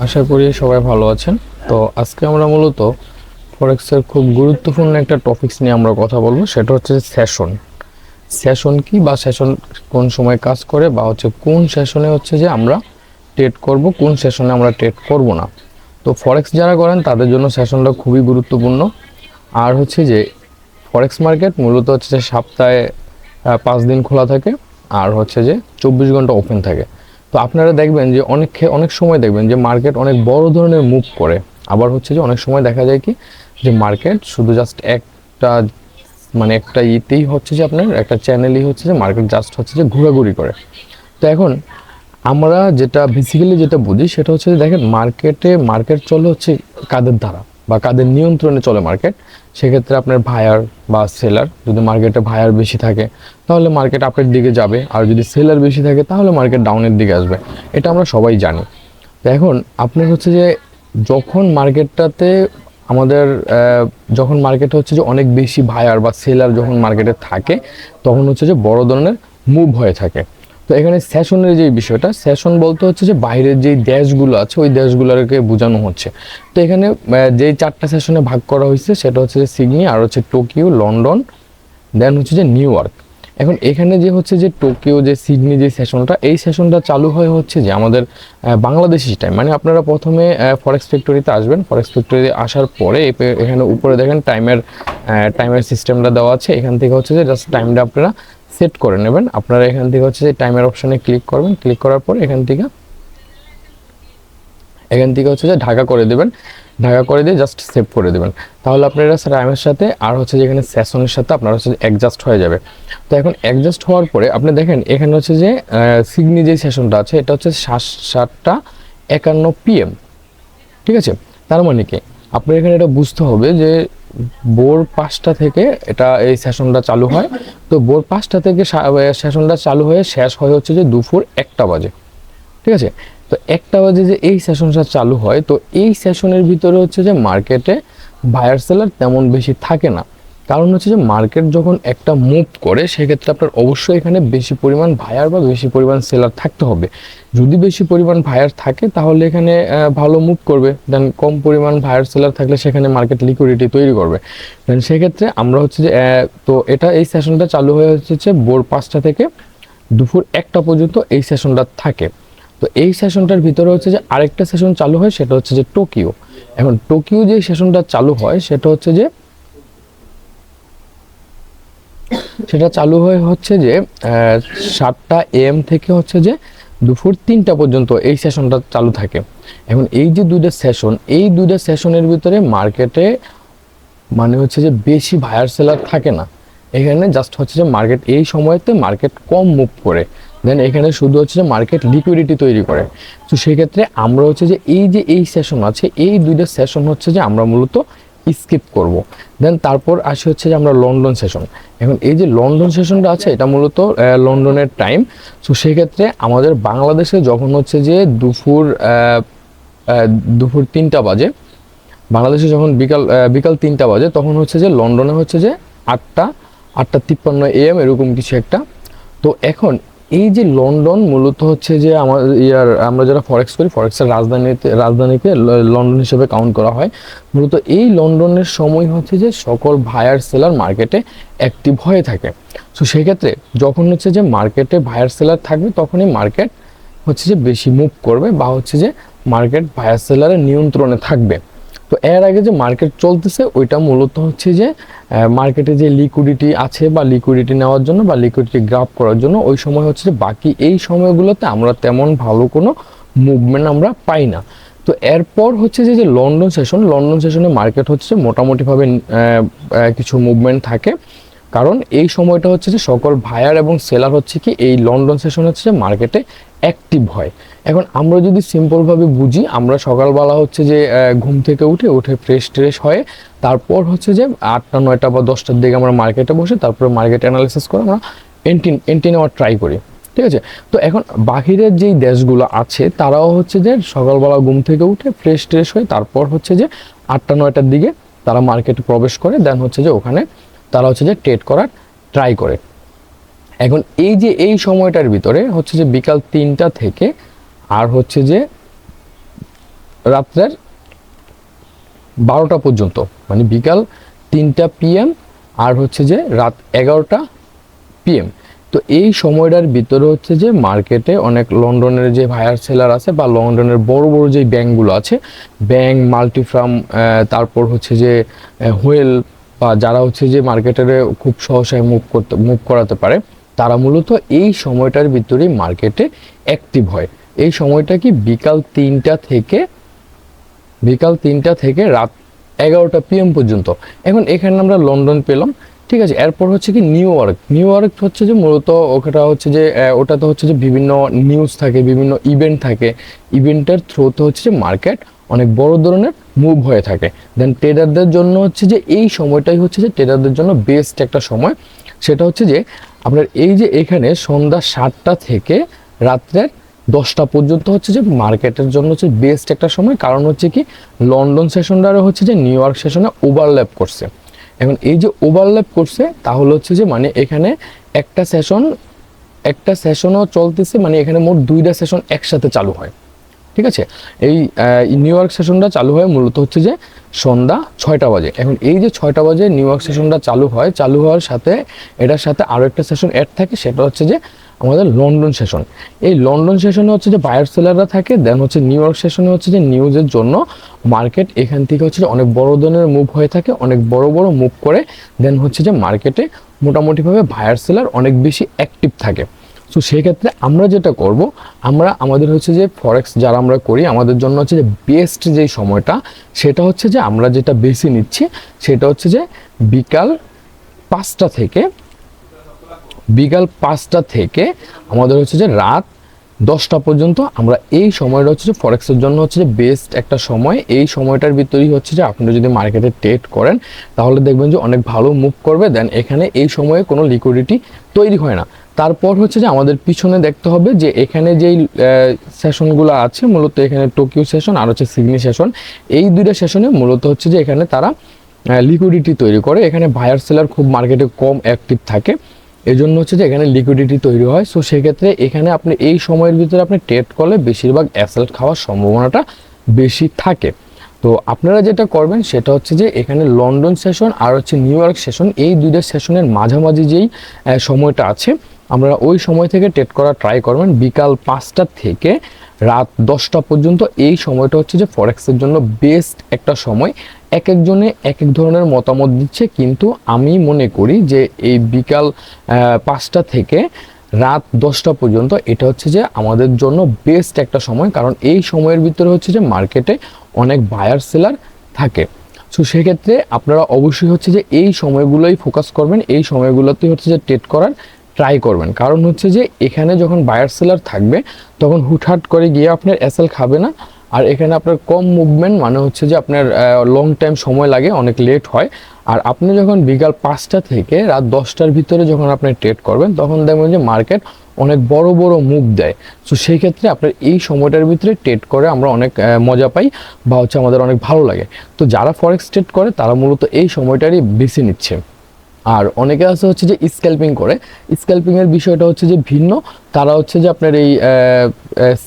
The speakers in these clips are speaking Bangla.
আশা করি সবাই ভালো আছেন। তো আজকে আমরা মূলত ফরেক্সের খুব গুরুত্বপূর্ণ একটা টপিকস নিয়ে আমরা কথা বলবো, সেটা হচ্ছে সেশন। সেশন কি বা সেশন কোন সময় কাজ করে, বা হচ্ছে কোন সেশনে হচ্ছে যে আমরা ট্রেড করব, কোন সেশনে আমরা ট্রেড করব না। তো ফরেক্স যারা করেন তাদের জন্য সেশনটা খুবই গুরুত্বপূর্ণ। আর হচ্ছে যে ফরেক্স মার্কেট মূলত হচ্ছে যে সপ্তাহে 5 দিন খোলা থাকে, আর হচ্ছে যে 24 ঘন্টা ওপেন থাকে। তো আপনারা দেখবেন যে অনেক সময় দেখবেন যে মার্কেট অনেক বড় ধরনের মুভ করে, আবার হচ্ছে যে অনেক সময় দেখা যায় কি যে মার্কেট শুধু জাস্ট একটা একটা ইতেই হচ্ছে যে আপনার একটা চ্যানেলই হচ্ছে যে মার্কেট জাস্ট হচ্ছে যে ঘোরাঘুরি করে। তো এখন আমরা যেটা বেসিক্যালি যেটা বুঝি সেটা হচ্ছে যে দেখেন মার্কেট চলে হচ্ছে কাদের দ্বারা বা কাদের নিয়ন্ত্রণে চলে মার্কেট। সেক্ষেত্রে আপনার ভায়ার বা সেলার, যদি মার্কেটে ভায়ার বেশি থাকে তাহলে মার্কেট আপের দিকে যাবে, আর যদি সেলার বেশি থাকে তাহলে মার্কেট ডাউনের দিকে আসবে। এটা আমরা সবাই জানি। তো এখন আপনার হচ্ছে যে যখন মার্কেটটাতে আমাদের যখন মার্কেট হচ্ছে যে অনেক বেশি ভায়ার বা সেলার যখন মার্কেটে থাকে, তখন হচ্ছে যে বড় ধরনের মুভ হয়ে থাকে। তো এখানে সেশনের যে বিষয়টা, সেশন বলতে হচ্ছে যে বাইরের যেই দেশগুলো আছে ওই দেশগুলোকে বোঝানো হচ্ছে। তো এখানে যেই 4টা সেশনে ভাগ করা হয়েছে সেটা হচ্ছে যে সিডনি, আর হচ্ছে টোকিও, লন্ডন, দেন হচ্ছে যে নিউ ইয়র্ক। এখন এখানে যে হচ্ছে যে টোকিও যে সিডনি যে সেশনটা, এই সেশনটা চালু হয়ে হচ্ছে যে আমাদের বাংলাদেশি টাইম। মানে আপনারা প্রথমে ফরেক্স ফ্যাক্টরিতে আসবেন, ফরেক্স ফ্যাক্টরিতে আসার পরে এখানে উপরে দেখেন টাইমের সিস্টেমটা দেওয়া আছে। এখান থেকে হচ্ছে যে জাস্ট টাইমটা আপনারা সেট করে নেবেন। আপনারা এখান থেকে হচ্ছে যে টাইমের অপশানে ক্লিক করবেন, ক্লিক করার পর এখান থেকে হচ্ছে যে ঢাকা করে দেবেন, ঢাকা করে দিয়ে জাস্ট সেভ করে দেবেন। তাহলে আপনারা টাইমের সাথে আর হচ্ছে যে এখানে সেশনের সাথে আপনার হচ্ছে অ্যাডজাস্ট হয়ে যাবে। তো এখন অ্যাডজাস্ট হওয়ার পরে আপনি দেখেন এখানে হচ্ছে যে সিডনি যে সেশনটা আছে এটা হচ্ছে 7:51 PM, ঠিক আছে। তার মানে কি আপনার এখানে এটা বুঝতে হবে যে ভোর 5টা থেকে এই সেশনটা চালু হয়। তো ভোর 5টা থেকে সেশনটা চালু হয়ে শেষ হয় হচ্ছে যে দুপুর 1টা বাজে, ঠিক আছে। তো 1টা বাজে যে এই সেশনটা চালু হয়, তো এই সেশনের ভিতরে হচ্ছে যে মার্কেটে বায়ার সেলার তেমন বেশি থাকে না। কারণ হচ্ছে যে মার্কেট যখন একটা মুভ করে সেক্ষেত্রে আপনার অবশ্যই এখানে বেশি পরিমাণ বায়ার বা বেশি পরিমাণ সেলার থাকতে হবে। যদি বেশি পরিমাণ বায়ার থাকে তাহলে এখানে ভালো মুভ করবে, দেন কম পরিমাণ বায়ার সেলার থাকলে সেখানে মার্কেট লিকুইডিটি তৈরি করবে। দেন সেক্ষেত্রে আমরা হচ্ছে যে তো এই সেশনটা চালু হয়ে হচ্ছে ভোর 5টা থেকে দুপুর 1টা পর্যন্ত এই সেশনটা থাকে। তো এই সেশনটার ভিতরে হচ্ছে যে আরেকটা সেশন চালু হয়, সেটা হচ্ছে যে টোকিও। এখন টোকিও যে সেশনটা চালু হয় সেটা হচ্ছে যে হচ্ছে যে 7টা AM থেকে হচ্ছে যে দুপুর 3টা পর্যন্ত এই সেশনটা চালু থাকে। এখন এই যে দুইটা সেশনের ভিতরে মার্কেটে মানে হচ্ছে যে বেশি বায়ার সেলার থাকে না। এখানে জাস্ট হচ্ছে যে মার্কেট এই সময়তে মার্কেট কম মুভ করে, দেন এখানে শুধু হচ্ছে যে মার্কেট লিকুইডিটি তৈরি করে। তো সেক্ষেত্রে আমরা হচ্ছে যে এই সেশন আছে, এই দুইটা সেশন হচ্ছে যে আমরা মূলত স্কিপ করব। দেন তারপর আসি হচ্ছে যে আমরা লন্ডন সেশন। এখন এই যে লন্ডন সেশনটা আছে এটা মূলত লন্ডনের টাইম। তো সেক্ষেত্রে আমাদের বাংলাদেশে যখন হচ্ছে যে দুপুর 3টা বাজে, বাংলাদেশে যখন বিকাল 3টা বাজে, তখন হচ্ছে যে লন্ডনে হচ্ছে যে 8:53 AM এরকম কিছু একটা। তো এখন এই যে লন্ডন মূলত হচ্ছে যে আমরা যারা ফরেক্স করি, ফরেক্সের রাজধানীকে লন্ডন হিসেবে কাউন্ট করা হয়। মূলত এই লন্ডনের সময় হচ্ছে যে সকল বায়ার সেলার মার্কেটে অ্যাক্টিভ হয়ে থাকে। তো সেক্ষেত্রে যখন হচ্ছে যে মার্কেটে বায়ার সেলার থাকবে তখনই মার্কেট হচ্ছে যে বেশি মুভ করবে, বা হচ্ছে যে মার্কেট বায়ার সেলারের নিয়ন্ত্রণে থাকবে। তো এর আগে যে মার্কেট চলতেছে ওইটা মূলত হচ্ছে যে মার্কেটে যে লিকুইডিটি আছে বা লিকুইডিটি নেওয়ার জন্য বা লিকুইডিটি গ্রাব করার জন্য, ওই সময় হচ্ছে যে বাকি এই সময়গুলোতে আমরা তেমন ভালো কোনো মুভমেন্ট আমরা পাই না। তো এরপর হচ্ছে যে লন্ডন সেশনে মার্কেট হচ্ছে মোটামুটিভাবে কিছু মুভমেন্ট থাকে, কারণ এই সময়টা হচ্ছে যে সকল বায়ার এবং সেলার হচ্ছে কি এই লন্ডন সেশন হচ্ছে যে মার্কেটে অ্যাক্টিভ হয়। এখন আমরা যদি সিম্পলভাবে বুঝি, আমরা সকালবেলা হচ্ছে যে ঘুম থেকে উঠে ফ্রেশ হয়ে তারপর হচ্ছে যে 8টা 9টা বা 10টার দিকে আমরা মার্কেটে বসে তারপরে মার্কেট অ্যানালিসিস করে আমরা এন্ট্রি নেওয়ার ট্রাই করি, ঠিক আছে। তো এখন বাহিরের যেই দেশগুলো আছে তারাও হচ্ছে যে সকালবেলা ঘুম থেকে উঠে ফ্রেশ হয়ে তারপর হচ্ছে যে 8টা 9টার দিকে তারা মার্কেটে প্রবেশ করে, দেন হচ্ছে যে ওখানে তারা হচ্ছে যে ট্রেড করার ট্রাই করে। এখন এই সময়টার ভিতরে হচ্ছে যে বিকাল 3টা থেকে আর হচ্ছে যে রাত্রের 12টা পর্যন্ত, মানে বিকাল 3টা PM আর হচ্ছে যে রাত 11টা PM। তো এই সময়টার ভিতরে হচ্ছে যে মার্কেটে অনেক লন্ডনের যে বায়ার সেলার আছে বা লন্ডনের বড় বড় যে ব্যাংকগুলো আছে, ব্যাংক, মাল্টিফার্ম, তারপর হচ্ছে যে হোয়েল, বা যারা হচ্ছে যে মার্কেটের খুব সহসায় মুভ করাতে পারে, তারা মূলত এই সময়টার ভিতরেই মার্কেটে অ্যাক্টিভ হয়। এই সময়টা কি বিকাল 3টা থেকে রাত 11টা PM পর্যন্ত। এখন এখানে আমরা লন্ডন পেলাম, ঠিক আছে। এরপর হচ্ছে কি নিউ ইয়র্ক হচ্ছে যে মূলত ওটা হচ্ছে যে ওটাতে হচ্ছে যে বিভিন্ন নিউজ থাকে, বিভিন্ন ইভেন্ট থাকে, ইভেন্টের থ্রুতে হচ্ছে যে মার্কেট অনেক বড় ধরনের মুভ হয়ে থাকে। দেন ট্রেডারদের জন্য হচ্ছে যে এই সময়টাই হচ্ছে যে ট্রেডারদের জন্য বেস্ট একটা সময়। সেটা হচ্ছে যে আপনার এই যে এখানে সন্ধ্যা 7টা থেকে রাত্রের 10টা পর্যন্ত হচ্ছে যে মার্কেটের জন্য হচ্ছে বেস্ট একটা সময়। কারণ হচ্ছে কি লন্ডন সেশনটারও হচ্ছে যে নিউ ইয়র্ক সেশনে ওভারল্যাপ করছে। এখন এই যে ওভারল্যাপ করছে তাহলে হচ্ছে যে মানে এখানে একটা সেশনও চলতেছে, মানে এখানে মোট 2টা সেশন একসাথে চালু হয়, ঠিক আছে। এই নিউ ইয়র্ক সেশনটা চালু হয় মূলত হচ্ছে যে সন্ধ্যা 6টা বাজে। এখন এই যে 6টা বাজে নিউ ইয়র্ক সেশনটা চালু হওয়ার সাথে এটার সাথে আরও একটা সেশন অ্যাড থাকে, সেটা হচ্ছে যে আমাদের লন্ডন সেশন। এই লন্ডন সেশনে হচ্ছে যে বায়ার সেলাররা থাকে। দেন হচ্ছে নিউ ইয়র্ক সেশনে হচ্ছে যে নিউজের জন্য মার্কেট এখান থেকে হচ্ছে যে অনেক বড় ধরনের মুভ হয়ে থাকে, অনেক বড় মুভ করে। দেন হচ্ছে যে মার্কেটে মোটামুটিভাবে বায়ার সেলার অনেক বেশি অ্যাক্টিভ থাকে। সো সেই ক্ষেত্রে আমরা যেটা করব, আমাদের হচ্ছে যে ফরেক্স যারা আমরা করি, আমাদের জন্য হচ্ছে যে বেস্ট যেই সময়টা, সেটা হচ্ছে যে আমরা যেটা বেছে নিচ্ছি সেটা হচ্ছে যে বিকাল 5টা থেকে আমাদের হচ্ছে যে রাত 10টা পর্যন্ত। আমরা এই সময়টা হচ্ছে যে ফরেক্সের জন্য হচ্ছে যে বেস্ট একটা সময়। এই সময়টার ভিতরেই হচ্ছে যে আপনি যদি মার্কেটে ট্রেড করেন তাহলে দেখবেন যে অনেক ভালো মুভ করবে। দেন এখানে এই সময়ে কোনো লিকুইডিটি তৈরি হয় না। তারপর হচ্ছে যে আমাদের পিছনে দেখতে হবে যে এখানে যেই সেশনগুলো আছে, মূলত এখানে টোকিও সেশন আর হচ্ছে সিডনি সেশন, এই 2টা সেশনে মূলত হচ্ছে যে এখানে তারা লিকুইডিটি তৈরি করে। এখানে বায়ার সেলার খুব মার্কেটে কম অ্যাক্টিভ থাকে, এই জন্য হচ্ছে যে এখানে লিকুইডিটি তৈরি হয়। সো সেক্ষেত্রে এখানে আপনি এই সময়ের ভিতরে আপনি ট্রেড করলে বেশিরভাগ অ্যাসেল খাওয়ার সম্ভাবনাটা বেশি থাকে। তো আপনারা যেটা করবেন সেটা হচ্ছে যে এখানে লন্ডন সেশন আর হচ্ছে নিউ ইয়র্ক সেশন, এই 2টা সেশনের মাঝামাঝি যেই সময়টা আছে, আমরা ওই সময় থেকে ট্রেড করা ট্রাই করবেন। বিকাল 5টা থেকে রাত 10টা পর্যন্ত এই সময়টা হচ্ছে যে ফরেক্সের জন্য বেস্ট একটা সময়। এক একজনে এক এক ধরনের মতামত দিচ্ছে, কিন্তু আমি মনে করি যে এই বিকাল 5টা থেকে রাত 10টা পর্যন্ত এটা হচ্ছে যে আমাদের জন্য বেস্ট একটা সময়। কারণ এই সময়ের ভিতরে হচ্ছে যে মার্কেটে অনেক বায়ার সেলার থাকে। সো সেক্ষেত্রে আপনারা অবশ্যই হচ্ছে যে এই সময়গুলোই ফোকাস করবেন, এই সময়গুলোতে হচ্ছে যে ট্রেড করার ট্রাই করবেন। কারণ হচ্ছে যে এখানে যখন বায়ার সেলার থাকবে তখন হুটহাট করে গিয়ে আপনার এসএল খাবে না। আর এখানে আপনার কম মুভমেন্ট, মানে হচ্ছে যে আপনার লং টাইম সময় লাগে, অনেক লেট হয়। আর আপনি যখন বিকাল 5টা থেকে রাত 10টার ভিতরে যখন আপনি ট্রেড করবেন তখন দেখবেন যে মার্কেট অনেক বড় মুভ দেয়। সো সেই ক্ষেত্রে আপনার এই সময়টার ভিতরে ট্রেড করে আমরা অনেক মজা পাই, বা হচ্ছে আমাদের অনেক ভালো লাগে। তো যারা ফরেক্স ট্রেড করে তারা মূলত এই সময়টারই বেছে নিচ্ছে। আর অনেকে আছে হচ্ছে যে স্ক্যাল্পিং করে, স্ক্যাল্পিংয়ের বিষয়টা হচ্ছে যে ভিন্ন। তারা হচ্ছে যে আপনার এই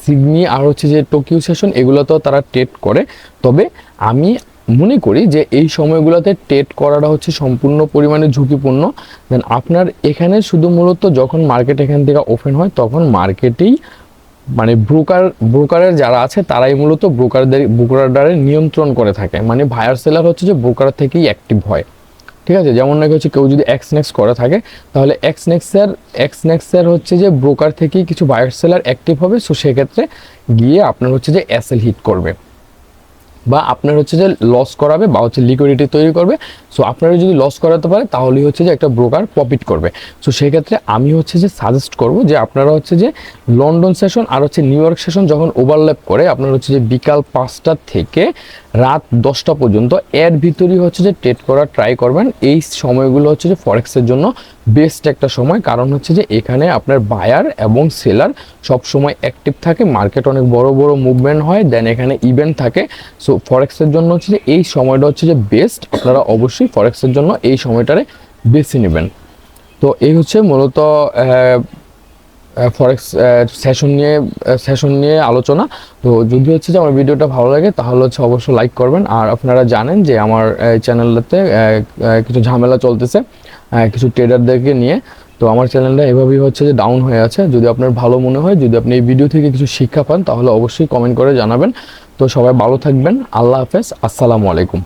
সিডনি আর হচ্ছে যে টোকিও সেশন এগুলোতেও তারা ট্রেড করে। তবে আমি মনে করি যে এই সময়গুলোতে ট্রেড করাটা হচ্ছে সম্পূর্ণ পরিমাণে ঝুঁকিপূর্ণ। দেন আপনার এখানে শুধু মূলত যখন মার্কেট এখান থেকে ওপেন হয় তখন মার্কেটেই মানে ব্রোকারের যারা আছে তারাই মূলত ব্রোকারদের নিয়ন্ত্রণ করে থাকে। মানে বায়ার সেলার হচ্ছে যে ব্রোকার থেকেই অ্যাক্টিভ হয়, ঠিক আছে। যেমন নাকি হচ্ছে কেউ যদি এক্সনেক্স করে থাকে তাহলে এক্সনেক্সের হচ্ছে যে ব্রোকার থেকেই কিছু বায়ার সেলার অ্যাক্টিভ হবে। সো সেক্ষেত্রে গিয়ে আপনার হচ্ছে যে এসএল হিট করবে, বা আপনার হচ্ছে যে লস করাবে, বা হচ্ছে লিকুইডিটি তৈরি করবে। সো আপনারা যদি লস করাতে পারে তাহলেই হচ্ছে যে একটা ব্রোকার প্রফিট করবে। সো সেক্ষেত্রে আমি হচ্ছে যে সাজেস্ট করব যে আপনারা হচ্ছে যে লন্ডন সেশন আর হচ্ছে নিউ ইয়র্ক সেশন যখন ওভারল্যাপ করে আপনার হচ্ছে যে বিকাল 5টা থেকে রাত 10টা পর্যন্ত এর ভিতরেই হচ্ছে যে ট্রেড করা ট্রাই করবেন। এই সময়গুলো হচ্ছে যে ফরেক্সের জন্য বেস্ট একটা সময়। কারণ হচ্ছে যে এখানে আপনার বায়ার এবং সেলার সব সময় অ্যাক্টিভ থাকে, মার্কেট অনেক বড় মুভমেন্ট হয়, দেন এখানে ইভেন্ট থাকে। সো ফরেক্সের জন্য হচ্ছে যে এই সময়টা হচ্ছে যে বেস্ট। আপনারা অবশ্যই ফরেক্সের জন্য এই সময়টারে বেছে নেবেন। তো এই হচ্ছে মূলত ফরেক্স সেশন নিয়ে আলোচনা। তো যদি হচ্ছে যে আমার ভিডিওটা ভালো লাগে তাহলে হচ্ছে অবশ্যই লাইক করবেন। আর আপনারা জানেন যে আমার চ্যানেলটাতে কিছু ঝামেলা চলতেছে কিছু ট্রেডারদেরকে নিয়ে। তো আমার চ্যানেলটা এভাবেই হচ্ছে যে ডাউন হয়ে আছে। যদি আপনার ভালো মনে হয়, যদি আপনি এই ভিডিও থেকে কিছু শিক্ষা পান, তাহলে অবশ্যই কমেন্ট করে জানাবেন। তো সবাই ভালো থাকবেন। আল্লাহ হাফেজ, আসসালামু আলাইকুম।